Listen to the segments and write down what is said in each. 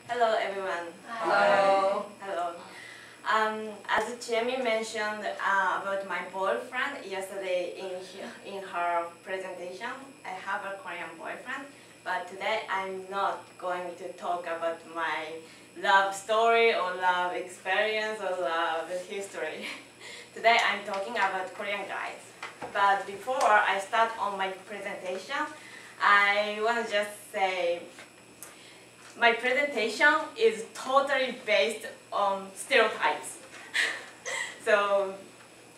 Hello everyone. Hello. Hello. As Jamie mentioned about my boyfriend yesterday in her presentation, I have a Korean boyfriend, but today I'm not going to talk about my love story or love experience or love history. Today I'm talking about Korean guys. But before I start on my presentation, I want to just say my presentation is totally based on stereotypes. So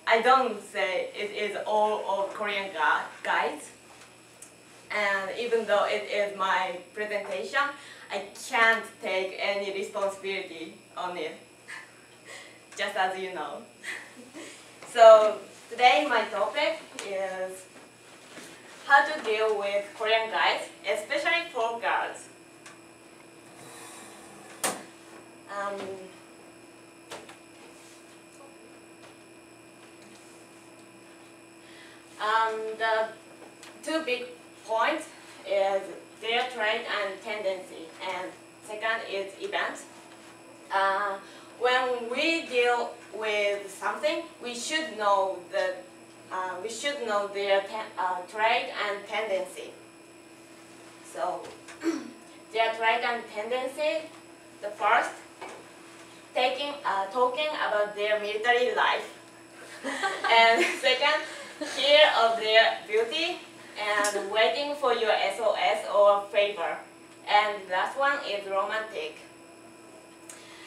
I don't say it is all of Korean guys. And even though it is my presentation, I can't take any responsibility on it, just as you know. So today my topic is how to deal with Korean guys, especially for girls. The two big points is their trait and tendency, and second is events. When we deal with something, we should know their trait and tendency. So their trait and tendency, the first, talking about their military life, and second, fear of their beauty and waiting for your SOS or favor, and last one is romantic.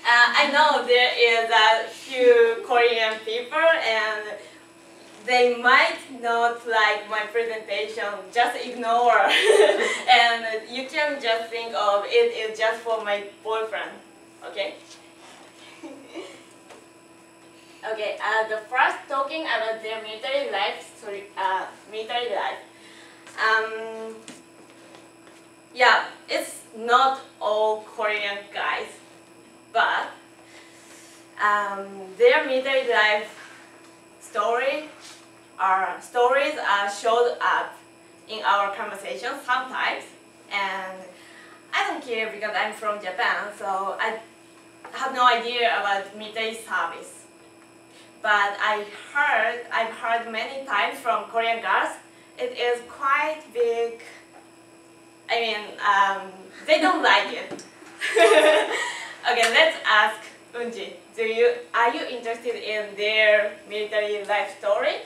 I know there is a few Korean people and they might not like my presentation, just ignore and you can just think of it is just for my boyfriend, okay? Okay, the first talking about their military life. Yeah, it's not all Korean guys, but their military life stories are showed up in our conversations sometimes, and I don't care because I'm from Japan, so I have no idea about military service. But I've heard many times from Korean girls, it is quite big. I mean, they don't like it. Okay, let's ask Unji. Are you interested in their military life story?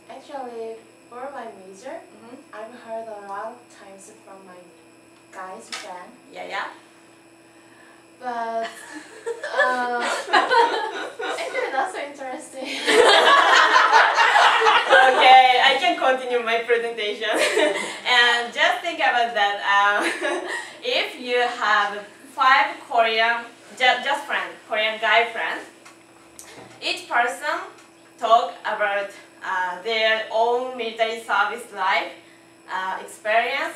Actually, for my major, I've heard a lot of times from my guys friend. Yeah. But actually, not so interesting. Okay, I can continue my presentation. And just think about that. If you have 5 Korean guy friends, each person talk about their own military service life experience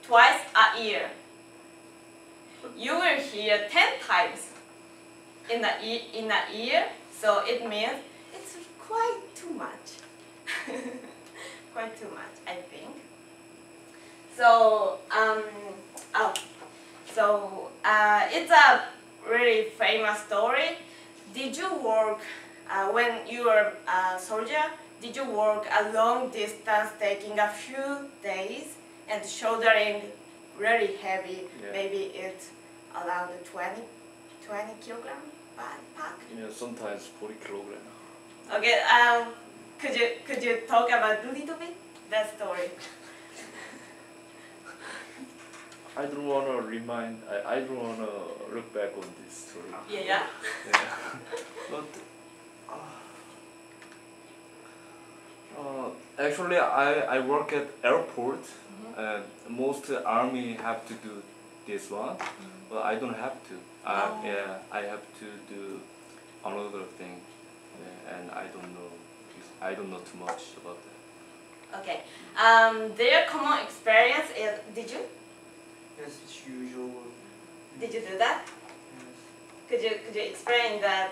twice a year. You will hear 10 times in a year, so it means it's quite too much. Quite too much, I think. So, it's a really famous story. Did you work when you were a soldier? Did you work a long distance, taking a few days and shouldering really heavy? Yeah. Maybe it's around 20 kilogram pack. Yeah, sometimes 40 kilogram. Okay. Could you talk about a little bit that story? I don't want to I don't want to look back on this story. Yeah. Yeah. But actually, I work at airport, and most army have to do this one, but I don't have to. Yeah, I have to do another thing, and I don't know too much about that. Okay. Their common experience is. Did you? Yes, it's usual. Did you do that? Yes. Could you explain that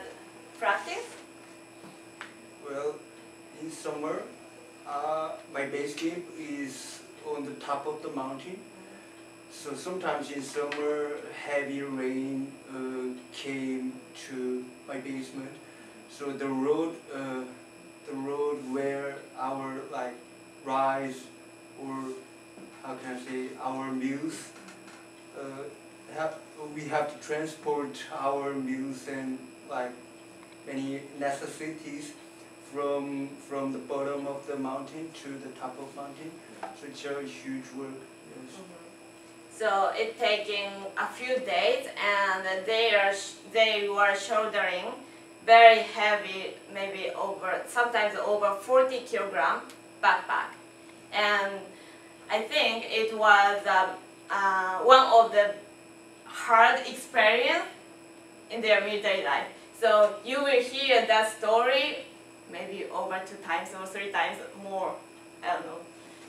practice? Well, in summer, my base camp is on the top of the mountain, So sometimes in summer, heavy rain came to my basement. So the road where our like rice or how can I say our meals, have we have to transport our meals and like many necessities from the bottom of the mountain to the top of mountain. So it's a huge work. Yes. So it taking a few days, and they were shouldering very heavy, maybe sometimes over 40 kilogram backpack, and I think it was one of the hard experience in their military life. So you will hear that story maybe over 2 times or 3 times more. I don't know.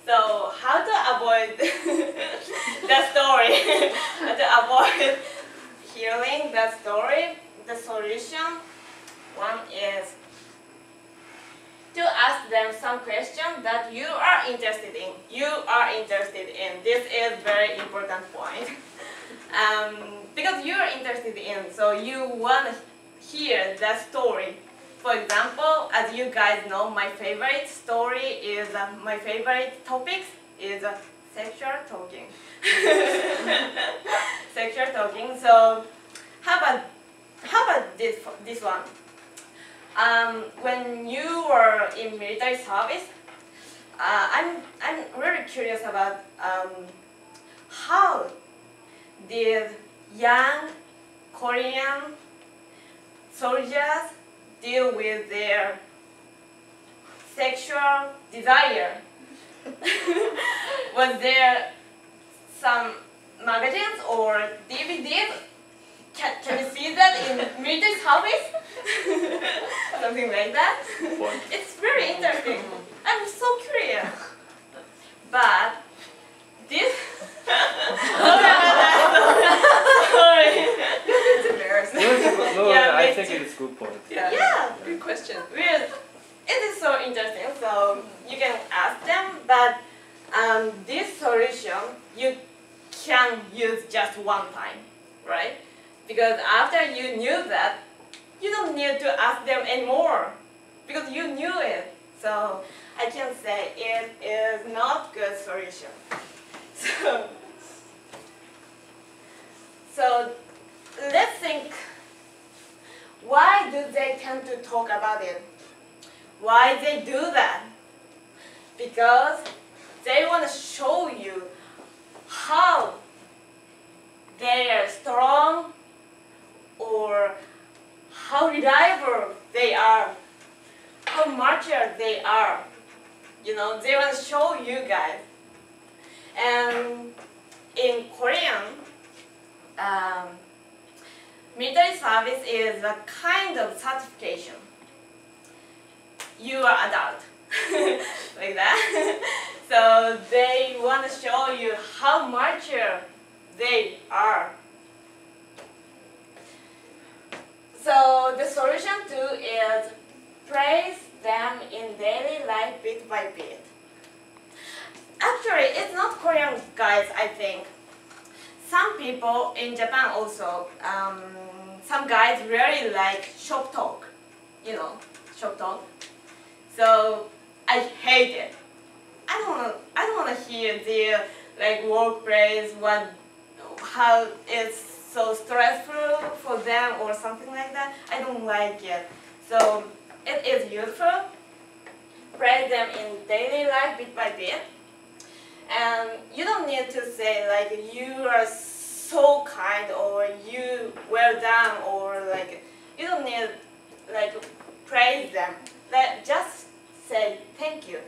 So how to avoid that story? How to avoid hearing that story? The solution one is to ask them some questions that you are interested in. You are interested in. This is very important point. Because you are interested in, so you want to hear that story. For example, as you guys know, my favorite story is, my favorite topics is sexual talking. Sexual talking. So how about this one? When you were in military service, I'm really curious about how did young Korean soldiers deal with their sexual desire? Was there some magazines or DVDs? Can you see that in military service? Something like that? What? It's very interesting. I'm so curious. But this... Sorry about that. Sorry. It's embarrassing. No, Yeah, I me think too. it's a good point. Yeah. Good question. Weird. It is so interesting, so you can ask them, but this solution you can use just one time, right? Because after you knew that, you don't need to ask them anymore, because you knew it. So I can say it is not good solution. So let's think, why do they tend to talk about it? Why they do that? Because they want to show you how they are strong or how reliable they are, how mature they are. You know, they want to show you guys. And in Korean, military service is a kind of certification. You are adult, like that. So they want to show you how mature they are. So the solution too is praise them in daily life bit by bit. Actually, it's not Korean guys, I think. Some people in Japan also, some guys really like shop talk, you know, shop talk. So I hate it. I don't wanna hear their like workplace, how it's so stressful for them or something like that. I don't like it. So it is useful. Praise them in daily life bit by bit. And you don't need to say like you are so kind or you well done, or like you don't need like praise them. Just say thank you.